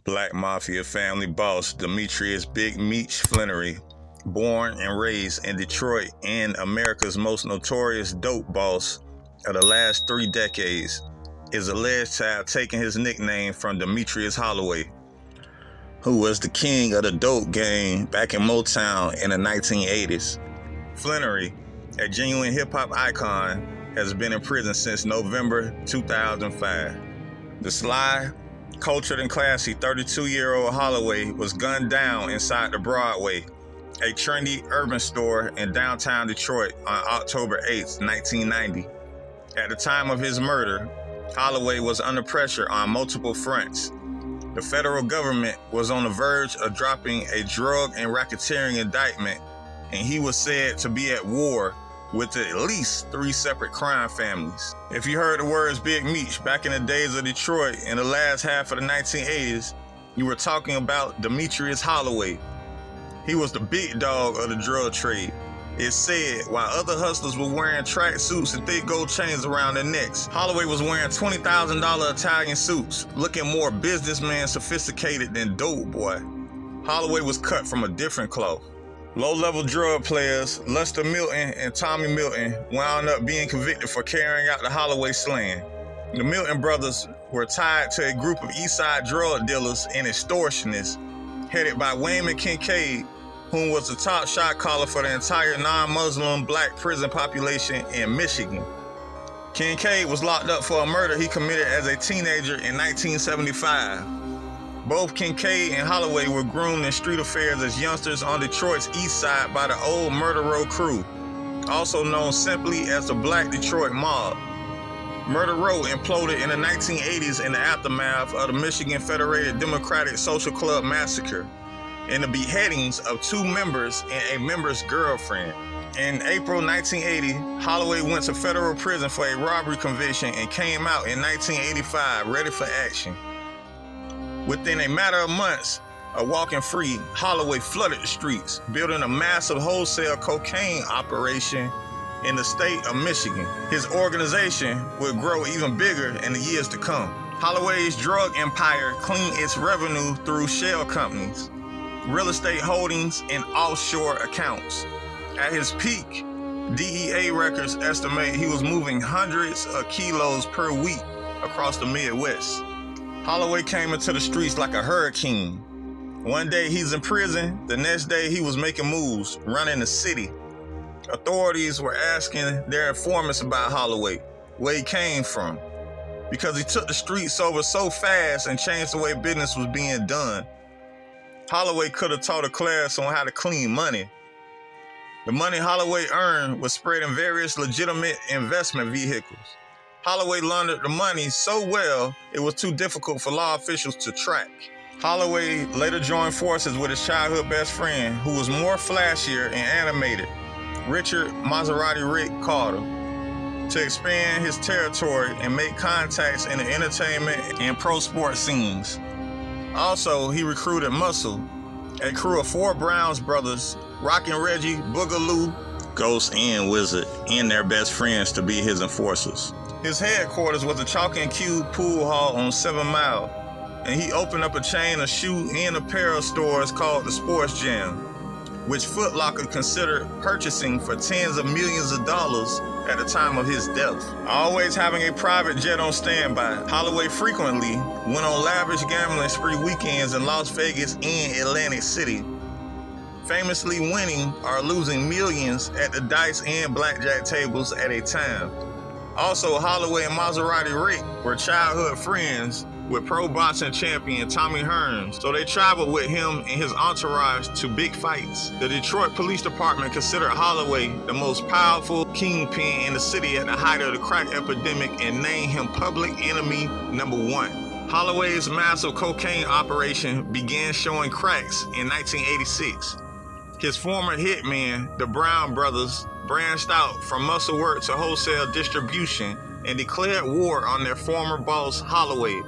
Black Mafia family boss Demetrius Big Meech Flannery, born and raised in Detroit and America's most notorious dope boss of the last 3 decades, is alleged to have taken his nickname from Demetrius Holloway, who was the king of the dope game back in Motown in the 1980s. Flannery, a genuine hip-hop icon, has been in prison since November 2005. The sly, cultured and classy 32-year-old Holloway was gunned down inside the Broadway, a trendy urban store in downtown Detroit, on October 8, 1990. At the time of his murder, Holloway was under pressure on multiple fronts. The federal government was on the verge of dropping a drug and racketeering indictment, and he was said to be at war with at least 3 separate crime families. If you heard the words Big Meech back in the days of Detroit in the last half of the 1980s, you were talking about Demetrius Holloway. He was the big dog of the drug trade. It's said while other hustlers were wearing track suits and thick gold chains around their necks, Holloway was wearing $20,000 Italian suits, looking more businessman sophisticated than dope boy. Holloway was cut from a different cloth. Low-level drug players Lester Milton and Tommy Milton wound up being convicted for carrying out the Holloway slaying. The Milton brothers were tied to a group of Eastside drug dealers and extortionists headed by Wayman Kincaid, whom was the top shot caller for the entire non-Muslim black prison population in Michigan. Kincaid was locked up for a murder he committed as a teenager in 1975. Both Kincaid and Holloway were groomed in street affairs as youngsters on Detroit's east side by the old Murder Row crew, also known simply as the Black Detroit Mob. Murder Row imploded in the 1980s in the aftermath of the Michigan Federated Democratic Social Club massacre and the beheadings of 2 members and a member's girlfriend. In April 1980, Holloway went to federal prison for a robbery conviction and came out in 1985 ready for action. Within a matter of months of walking free, Holloway flooded the streets, building a massive wholesale cocaine operation in the state of Michigan. His organization would grow even bigger in the years to come. Holloway's drug empire cleaned its revenue through shell companies, real estate holdings, and offshore accounts. At his peak, DEA records estimate he was moving hundreds of kilos per week across the Midwest. Holloway came into the streets like a hurricane. One day he's in prison, the next day he was making moves, running the city. Authorities were asking their informants about Holloway, where he came from, because he took the streets over so fast and changed the way business was being done. Holloway could have taught a class on how to clean money. The money Holloway earned was spread in various legitimate investment vehicles. Holloway laundered the money so well, it was too difficult for law officials to track. Holloway later joined forces with his childhood best friend, who was more flashier and animated, Richard Maserati Rick Carter, to expand his territory and make contacts in the entertainment and pro sports scenes. Also, he recruited Muscle, a crew of 4 Browns brothers, Rockin' Reggie, Boogaloo, Ghost, and Wizard, and their best friends to be his enforcers. His headquarters was the Chalk and Cube pool hall on 7 Mile, and he opened up a chain of shoe and apparel stores called the Sports Jam, which Foot Locker considered purchasing for tens of millions of dollars at the time of his death. Always having a private jet on standby, Holloway frequently went on lavish gambling spree weekends in Las Vegas and Atlantic City, famously winning or losing millions at the dice and blackjack tables at a time. Also, Holloway and Maserati Rick were childhood friends with pro boxing champion Tommy Hearns, so they traveled with him and his entourage to big fights. The Detroit Police Department considered Holloway the most powerful kingpin in the city at the height of the crack epidemic and named him public enemy number 1. Holloway's massive cocaine operation began showing cracks in 1986. His former hitmen, the Brown brothers, branched out from muscle work to wholesale distribution and declared war on their former boss, Holloway.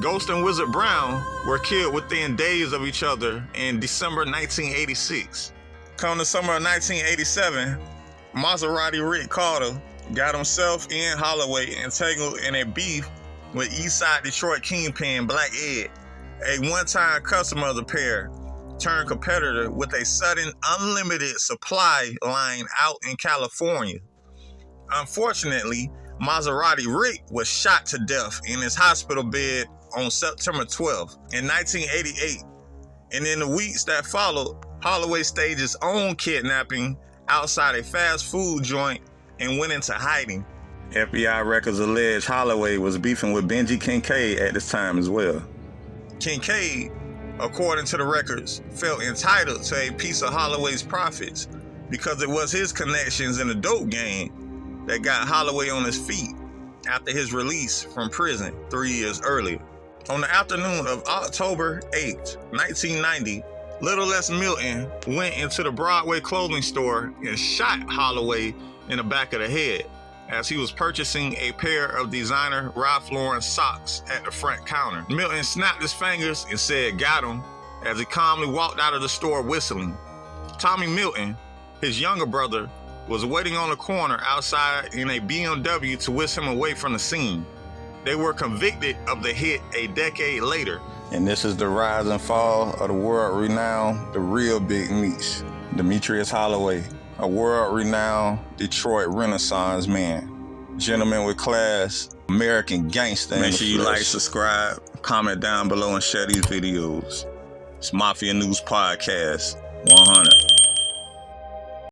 Ghost and Wizard Brown were killed within days of each other in December 1986. Come the summer of 1987, Maserati Rick Carter got himself and Holloway entangled in a beef with Eastside Detroit kingpin Black Ed. A one-time customer of the pair turned competitor with a sudden unlimited supply line out in California. Unfortunately, Maserati Rick was shot to death in his hospital bed on September 12th in 1988. And in the weeks that followed, Holloway staged his own kidnapping outside a fast food joint and went into hiding. FBI records allege Holloway was beefing with Benji Kincaid at this time as well. Kincaid, according to the records, felt entitled to a piece of Holloway's profits because it was his connections in the dope game that got Holloway on his feet after his release from prison 3 years earlier. On the afternoon of October 8, 1990, Little Les Milton went into the Broadway clothing store and shot Holloway in the back of the head as he was purchasing a pair of designer Ralph Lauren socks at the front counter. Milton snapped his fingers and said, "Got him," as he calmly walked out of the store whistling. Tommy Milton, his younger brother, was waiting on the corner outside in a BMW to whisk him away from the scene. They were convicted of the hit a decade later. And this is the rise and fall of the world-renowned, the real Big Meech, Demetrius Holloway, a world-renowned Detroit Renaissance man. Gentleman with class, American gangster. Make sure you like, subscribe, comment down below, and share these videos. It's Mafia News Podcast 100.